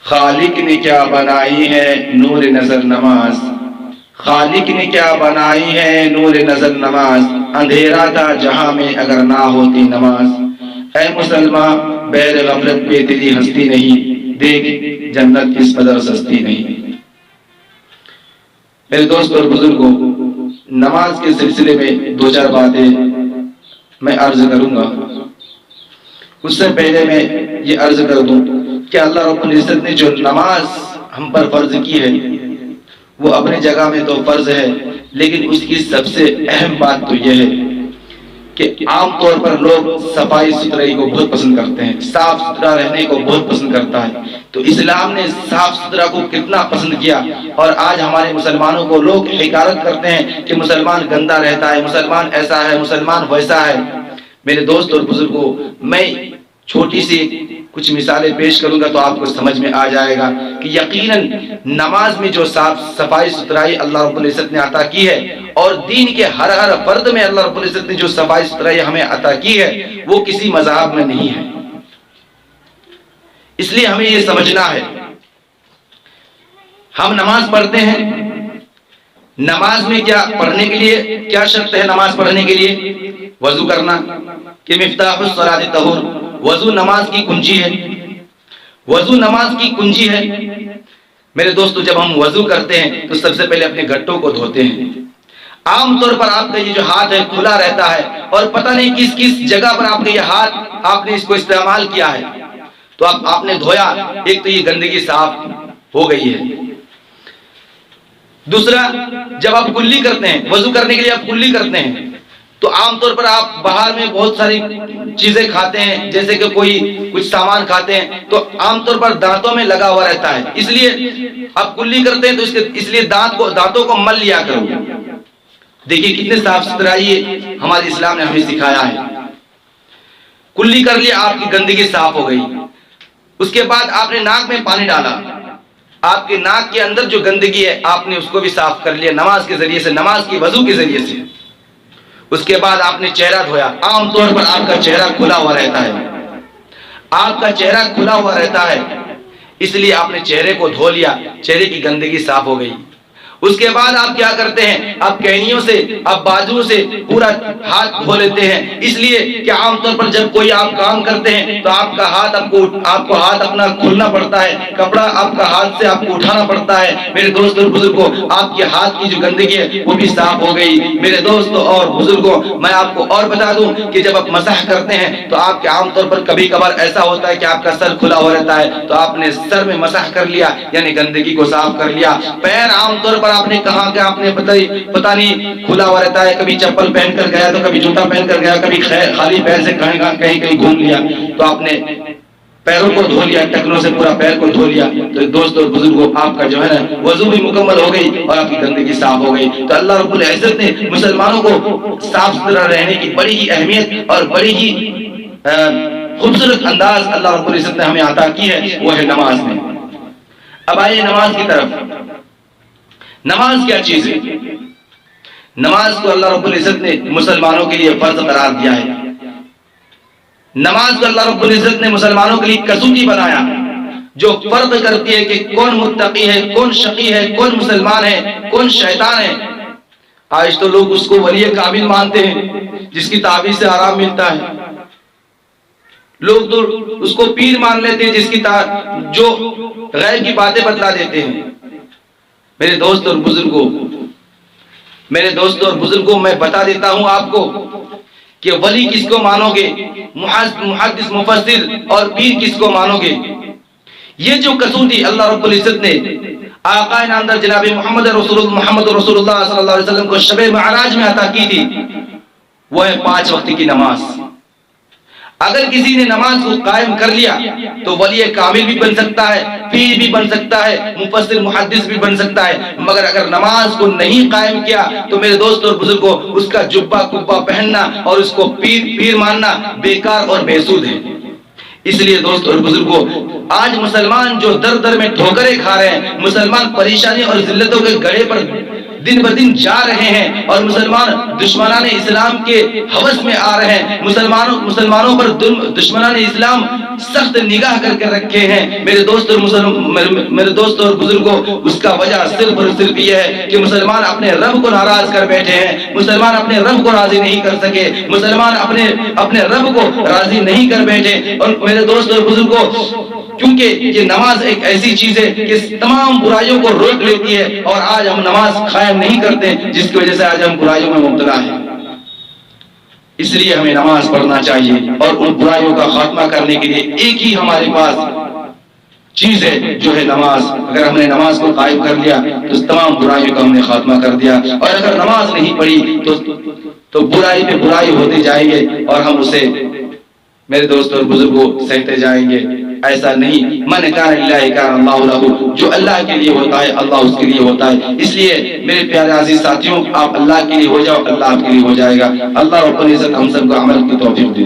خالق نے کیا بنائی ہے نور نظر نماز، خالق نے کیا بنائی ہے نور نظر نماز، اندھیرا تھا جہاں میں اگر نہ ہوتی نماز۔ اے مسلمان بیر غفلت پہ تیری ہستی نہیں، دیکھ جنت اس قدر سستی نہیں۔ میرے دوست اور بزرگوں، نماز کے سلسلے میں دو چار باتیں میں عرض کروں گا۔ اس سے پہلے میں یہ عرض کر دوں کہ اللہ رب العزت نے جو نماز ہم پر فرض کی ہے وہ اپنی جگہ میں تو فرض ہے، لیکن اس کی سب سے اہم بات تو یہ ہے کہ عام طور پر لوگ صفائی ستھرائی کو بہت پسند کرتے ہیں، صاف ستھرا رہنے کو بہت پسند کرتا ہے۔ تو اسلام نے صاف ستھرا کو کتنا پسند کیا، اور آج ہمارے مسلمانوں کو لوگ حقارت کرتے ہیں کہ مسلمان گندا رہتا ہے، مسلمان ایسا ہے، مسلمان ویسا ہے۔ میرے دوست اور بزرگوں، میں چھوٹی سی کچھ مثالیں پیش کروں گا تو آپ کو سمجھ میں آ جائے گا کہ یقیناً نماز میں جو صاف صفائی ستھرائی اللہ رب العزت نے عطا کی ہے، اور دین کے ہر فرد میں اللہ رب العزت نے جو صفائی ستھرائی ہمیں عطا کی ہے، وہ کسی مذہب میں نہیں ہے۔ اس لیے ہمیں یہ سمجھنا ہے، ہم نماز پڑھتے ہیں، نماز میں کیا پڑھنے کے لیے کیا شرط ہے؟ نماز پڑھنے کے لیے وضو کرنا، کہ مفتاح الصلاۃ طہور، وضو نماز کی کنجی ہے، وضو نماز کی کنجی ہے۔ میرے دوستو، جب ہم وضو کرتے ہیں تو سب سے پہلے اپنے گھٹوں کو دھوتے ہیں۔ عام طور پر آپ کا یہ جو ہاتھ ہے کھلا رہتا ہے، اور پتہ نہیں کس کس جگہ پر آپ کا یہ ہاتھ آپ نے اس کو استعمال کیا ہے، تو آپ نے دھویا، ایک تو یہ گندگی صاف ہو گئی ہے۔ دوسرا، جب آپ کلی کرتے ہیں، وضو کرنے کے لیے آپ کلی کرتے ہیں، تو عام طور پر آپ باہر میں بہت ساری چیزیں کھاتے ہیں، جیسے کہ کوئی کچھ سامان کھاتے ہیں تو عام طور پر دانتوں میں لگا ہوا رہتا ہے، اس لیے آپ کلی کرتے ہیں تو اس لیے دانتوں کو مل لیا کرو۔ دیکھیے کتنے صاف ستھرائی ہمارے اسلام نے ہمیں سکھایا ہے۔ کلی کر لیا، آپ کی گندگی صاف ہو گئی۔ اس کے بعد آپ نے ناک میں پانی ڈالا، آپ کے ناک کے اندر جو گندگی ہے آپ نے اس کو بھی صاف کر لیا نماز کے ذریعے سے، نماز کی وضو کے ذریعے سے۔ اس کے بعد آپ نے چہرہ دھویا۔ عام طور پر آپ کا چہرہ کھلا ہوا رہتا ہے، آپ کا چہرہ کھلا ہوا رہتا ہے، اس لیے آپ نے چہرے کو دھو لیا، چہرے کی گندگی صاف ہو گئی۔ اس کے بعد آپ کیا کرتے ہیں؟ آپ کہنیوں سے، آپ بازو سے پورا ہاتھ دھو لیتے ہیں، اس لیے کہ عام طور پر جب کوئی آپ کام کرتے ہیں تو آپ کا ہاتھ آپ کو ہاتھ اپنا کھولنا پڑتا ہے، کپڑا آپ کا ہاتھ سے آپ کو اٹھانا پڑتا ہے۔ میرے دوستوں اور بزرگوں، آپ کے ہاتھ کی جو گندگی ہے وہ بھی صاف ہو گئی۔ میرے دوستوں اور بزرگوں، میں آپ کو اور بتا دوں کہ جب آپ مسح کرتے ہیں تو آپ کے عام طور پر کبھی کبھار ایسا ہوتا ہے کہ آپ کا سر کھلا ہوا رہتا ہے، تو آپ نے سر میں مسح کر لیا، یعنی گندگی کو صاف کر لیا۔ پیر عام طور پر آپ نے کہا کہ آپ نے پتہ نہیں کھلا ہوا رہتا ہے، کبھی چپل پہن کر گیا تو کبھی جوتا پہن کر گیا، کبھی خالی پیر سے کہیں گھوم لیا، تو آپ نے پیروں کو دھو لیا، ٹکنوں سے پورا پیر کو دھو لیا۔ تو دوستوں اور بزرگوں، آپ کا جو ہے نا وضو بھی مکمل ہو گئی اور آپ کی گندگی صاف ہو گئی۔ تو اللہ رب العزت نے مسلمانوں کو صاف ستھرا رہنے کی بڑی ہی اہمیت اور بڑی ہی خوبصورت انداز اللہ رب العزت نے ہمیں عطا کی ہے، وہ ہے نماز میں۔ اب آئیے نماز کی طرف۔ نماز کیا چیز ہے؟ نماز کو اللہ رب العزت نے مسلمانوں کے لیے فرض قرار دیا ہے۔ نماز کو اللہ رب العزت نے مسلمانوں کے لیے کسوٹی بنایا جو فرق کرتی ہے کہ کون متقی ہے، کون شقی ہے، کون مسلمان ہے، کون شیطان ہے۔ آج تو لوگ اس کو ولی کامل مانتے ہیں جس کی تعویذ سے آرام ملتا ہے، لوگ تو اس کو پیر مان لیتے ہیں جس کی جو غیب کی باتیں بتلا دیتے ہیں۔ میرے دوست اور بزرگوں، میں بتا دیتا ہوں آپ کو کہ ولی کس کو مانو گے، محدث مفسر اور پیر کس کو مانو گے۔ یہ جو کسوٹی اللہ رب العزت نے آقا نامدار جناب محمد رسول اللہ صلی اللہ علیہ وسلم کو شب معراج میں عطا کی تھی، وہ ہے 5 وقت کی نماز۔ اگر کسی نے نماز کو قائم کر لیا تو ولی کامل بھی بن سکتا ہے، پیر بھی بن سکتا ہے، مفسر محدث بھی بن سکتا ہے، مگر اگر نماز کو نہیں قائم کیا تو میرے دوستوں اور بزرگوں، اس کا جبہ کبہ پہننا اور اس کو پیر ماننا بیکار اور بیسود ہے۔ اس لیے دوستوں اور بزرگوں، آج مسلمان جو در در میں ٹھوکریں کھا رہے ہیں، مسلمان پریشانی اور ذلتوں کے گڑھے پر دن بدن جا رہے ہیں اور مسلمان دشمنان اسلام کے ہوس میں آ رہے ہیں. مسلمانوں پر دشمنان اسلام سخت نگاہ کر کے رکھے ہیں. میرے دوست اور بزرگوں، اس کا وجہ صرف اور صرف یہ ہے کہ مسلمان اپنے رب کو ناراض کر بیٹھے ہیں. مسلمان اپنے رب کو راضی نہیں کر سکے. مسلمان اپنے رب کو راضی نہیں کر بیٹھے. اور میرے دوست اور بزرگوں، کیونکہ یہ نماز ایک ایسی چیز ہے کہ تمام برائیوں کو روک لیتی ہے، اور آج ہم نماز قائم نہیں کرتے جس کی وجہ سے آج ہم برائیوں میں مبتلا ہیں. اس لیے ہمیں نماز پڑھنا چاہیے، اور ان برائیوں کا خاتمہ کرنے کے لیے ایک ہی ہمارے پاس چیز ہے جو ہے نماز. اگر ہم نے نماز کو قائم کر لیا تو تمام برائیوں کا ہم نے خاتمہ کر دیا، اور اگر نماز نہیں پڑھی تو برائی پہ برائی ہوتے جائیں گے اور ہم اسے میرے دوست اور بزرگوں سہتے جائیں گے. ایسا نہیں. من کان للہ کان اللہ لہ، جو اللہ کے لیے ہوتا ہے اللہ اس کے لیے ہوتا ہے. اس لیے میرے پیارے عزیز ساتھیوں، آپ اللہ کے لیے ہو جاؤ، اللہ آپ کے لیے ہو جائے گا. اللہ رب العزت ہم سب کو عمل کی توفیق دے.